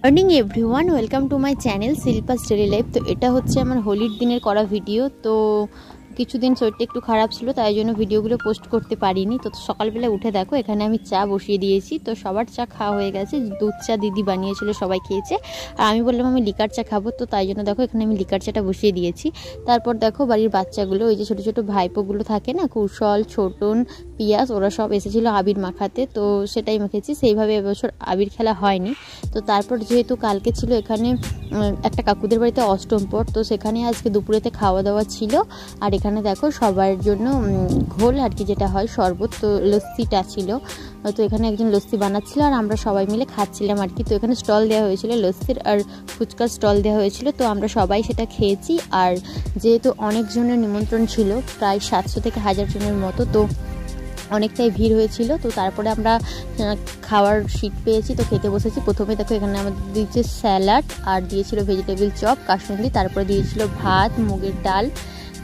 Morning everyone, welcome to my channel Shilpa's daily life. তো এটা হচ্ছে আমার হোলির দিনের করা ভিডিও। তো কিছুদিন শরীরটা একটু খারাপ ছিল, তাই জন্য ভিডিওগুলো পোস্ট করতে পারিনি। তো সকালবেলা উঠে দেখো এখানে আমি চা বসিয়ে দিয়েছি। তো সবার চা খাওয়া হয়ে গেছে, দুধ চা দিদি বানিয়েছিল, সবাই খেয়েছে। আর আমি বললাম আমি লিকার চা খাবো, তো তাই জন্য দেখো এখানে আমি লিকার চাটা বসিয়ে দিয়েছি। তারপর দেখো বাড়ির বাচ্চাগুলো, ওই যে ছোটো ছোটো ভাইপোগুলো থাকে না, কুশল, ছোটন, পিয়াস, ওরা সব এসেছিলো আবির মাখাতে। তো সেটাই মেখেছি, সেইভাবে এবছর আবির খেলা হয়নি। তো তারপর যেহেতু কালকে ছিল এখানে একটা কাকুদের বাড়িতে অষ্টম পর, তো সেখানে আজকে দুপুরেতে খাওয়া দাওয়া ছিল। আর এখানে দেখো সবার জন্য ঘোল আর কি, যেটা হয় শরবত, তো লস্যিটা ছিল। তো এখানে একজন লস্যি বানাচ্ছিল আর আমরা সবাই মিলে খাচ্ছিলাম আর কি। তো এখানে স্টল দেওয়া হয়েছিল, লস্যির আর ফুচকার স্টল দেওয়া হয়েছিল। তো আমরা সবাই সেটা খেয়েছি। আর যেহেতু অনেকজনের নিমন্ত্রণ ছিল, প্রায় 700 থেকে 1000 জনের মতো, তো অনেকটাই ভিড় হয়েছিল। তো তারপরে আমরা খাওয়ার সিট পেয়েছি, তো খেতে বসেছি। প্রথমে দেখো এখানে আমাদের দিয়েছে স্যালাড, আর দিয়েছিল ভেজিটেবিল চপ, কাসুন্দি, তারপরে দিয়েছিল ভাত, মুগের ডাল,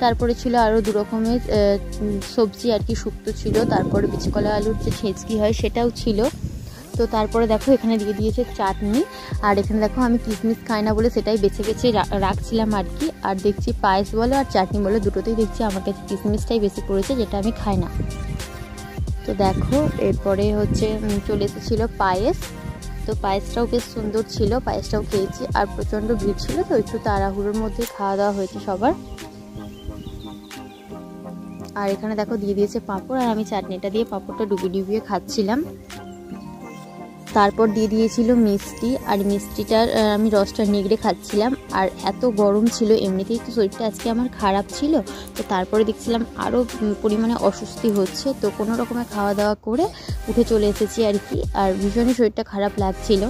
তারপরে ছিল আরও 2 রকমের সবজি আর কি, শুক্তো ছিল, তারপরে বিচিকলা আলুর যে ছেঁচকি হয় সেটাও ছিল। তো তারপরে দেখো এখানে দিয়ে দিয়েছে চাটনি। আর এখানে দেখো আমি কিশমিশ খাই না বলে সেটাই বেছে বেছে রাখছিলাম আর কি। আর দেখছি পায়েস বলো আর চাটনি বলো, দুটোতেই দেখছি আমার কাছে কিশমিশটাই বেশি পড়েছে, যেটা আমি খাই না। তো দেখো এরপরে হচ্ছে চলে এসেছিলো পায়েস। তো পায়েসটাও বেশ সুন্দর ছিল, পায়েসটাও খেয়েছি। আর প্রচণ্ড ভিড় ছিল, তো একটু তাড়াহুড়োর মধ্যে খাওয়া দাওয়া হয়েছে সবার। আর এখানে দেখো দিয়ে দিয়েছে পাঁপড়, আর আমি চাটনিটা দিয়ে পাঁপড়টা ডুবিয়ে খাচ্ছিলাম। তারপর দিয়ে দিয়েছিল মিষ্টি, আর মিষ্টিটার আমি রসটা নিগড়ে খাচ্ছিলাম। আর এত গরম ছিল, এমনিতেই তো শরীরটা আজকে আমার খারাপ ছিল। তো তারপরে দেখছিলাম আরও পরিমাণে অস্বস্তি হচ্ছে, তো কোনো রকমে খাওয়া দাওয়া করে উঠে চলে এসেছি আর কি। আর ভীষণই শরীরটা খারাপ লাগছিল,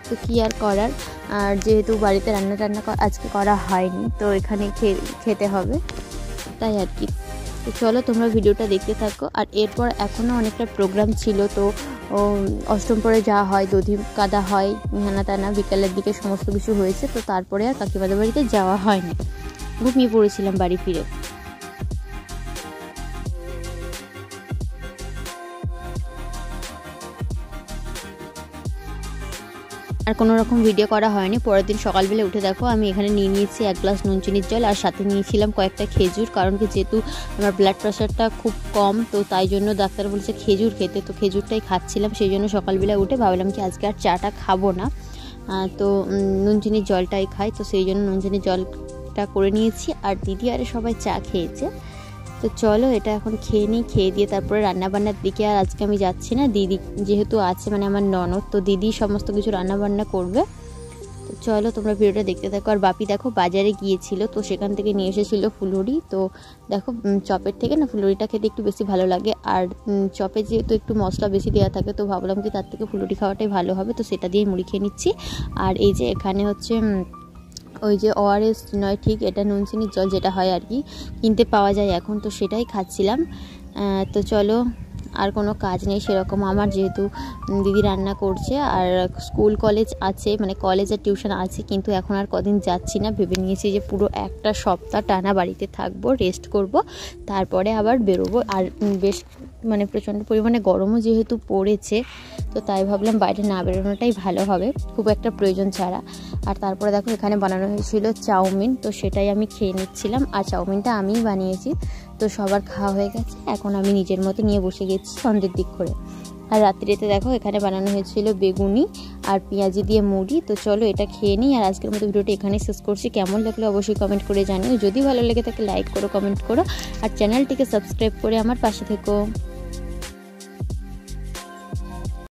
তো কী আর করার। আর যেহেতু বাড়িতে রান্না আজকে করা হয়নি, তো এখানে খেতে হবে, তাই আর কি। তো চলো তোমরা ভিডিওটা দেখতে থাকো। আর এরপর এখনও অনেকটা প্রোগ্রাম ছিল। তো অষ্টম পরে যাওয়া হয়, দধি কাদা হয়, হেনা টানা, বিকালের দিকে সমস্ত কিছু হয়েছে। তো তারপরে আর কাকিমাদের বাড়িতে যাওয়া হয়নি, ঘুমিয়ে পড়েছিলাম বাড়ি ফিরে। আর কোনো রকম ভিডিও করা হয়নি। পরের দিন সকালবেলা উঠে দেখো আমি এখানে নিয়ে নিয়েছি 1 গ্লাস নুন চিনির জল, আর সাথে নিয়েছিলাম কয়েকটা খেজুর, কারণ কি যেহেতু আমার ব্লাড প্রেশারটা খুব কম, তো তাই জন্য ডাক্তার বলেছে খেজুর খেতে। তো খেজুরটাই খাচ্ছিলাম, সেই জন্য সকালবেলা উঠে ভাবলাম কি আজকে আর চাটা খাবো না, তো নুন চিনির জলটাই খাই। তো সেই জন্য নুন চিনির জলটা করে নিয়েছি। আর দিদি আরে সবাই চা খেয়েছে। তো চলো এটা এখন খেয়ে নিই, খেয়ে দিয়ে তারপরে রান্নাবান্নার দিকে। আর আজকে আমি যাচ্ছি না, দিদি যেহেতু আছে, মানে আমার ননদ, তো দিদি সমস্ত কিছু রান্নাবান্না করবে। তো চলো তোমরা ভিডিওটা দেখতে থাকো। আর বাপি দেখো বাজারে গিয়েছিল, তো সেখান থেকে নিয়ে এসেছিল ফুলুরি। তো দেখো চপের থেকে না ফুলুরিটা খেতে একটু বেশি ভালো লাগে। আর চপে যেহেতু একটু মশলা বেশি দেওয়া থাকে, তো ভাবলাম কি তার থেকে ফুলুরি খাওয়াটাই ভালো হবে। তো সেটা দিয়ে মুড়ি খেয়ে নিচ্ছি। আর এই যে এখানে হচ্ছে ওই যে ORS নয় ঠিক, এটা নুন চিনির জল যেটা হয় আর কি, কিনতে পাওয়া যায় এখন, তো সেটাই খাচ্ছিলাম। তো চলো, আর কোনো কাজ নেই সেরকম আমার, যেহেতু দিদি রান্না করছে। আর স্কুল কলেজ আছে, মানে কলেজ আর টিউশন আছে, কিন্তু এখন আর কদিন যাচ্ছি না। ভেবে নিয়েছি যে পুরো একটা সপ্তাহ টানা বাড়িতে থাকবো, রেস্ট করব, তারপরে আবার বেরোবো। আর বেশ মানে প্রচণ্ড পরিমাণে গরমও যেহেতু পড়েছে, তো তাই ভাবলাম বাইরে না বেরোনোটাই ভালো হবে, খুব একটা প্রয়োজন ছাড়া। আর তারপরে দেখো এখানে বানানো হয়েছিল চাউমিন, তো সেটাই আমি খেয়ে নিচ্ছিলাম। আর চাউমিনটা আমিই বানিয়েছি। তো সবার খাওয়া হয়ে গেছে, এখন আমি নিজের মতো নিয়ে বসে গেছি সন্ধ্যের দিক করে। আর রাত্রিতে দেখো এখানে বানানো হয়েছিল বেগুনি আর পেঁয়াজি দিয়ে মুড়ি। তো চলো এটা খেয়ে নিই। আর আজকের মতো ভিডিওটা এখানেই শেষ করছি। কেমন লাগলো অবশ্যই কমেন্ট করে জানিও, যদি ভালো লেগে থাকে লাইক করো, কমেন্ট করো, আর চ্যানেলটিকে সাবস্ক্রাইব করে আমার পাশে থেকো।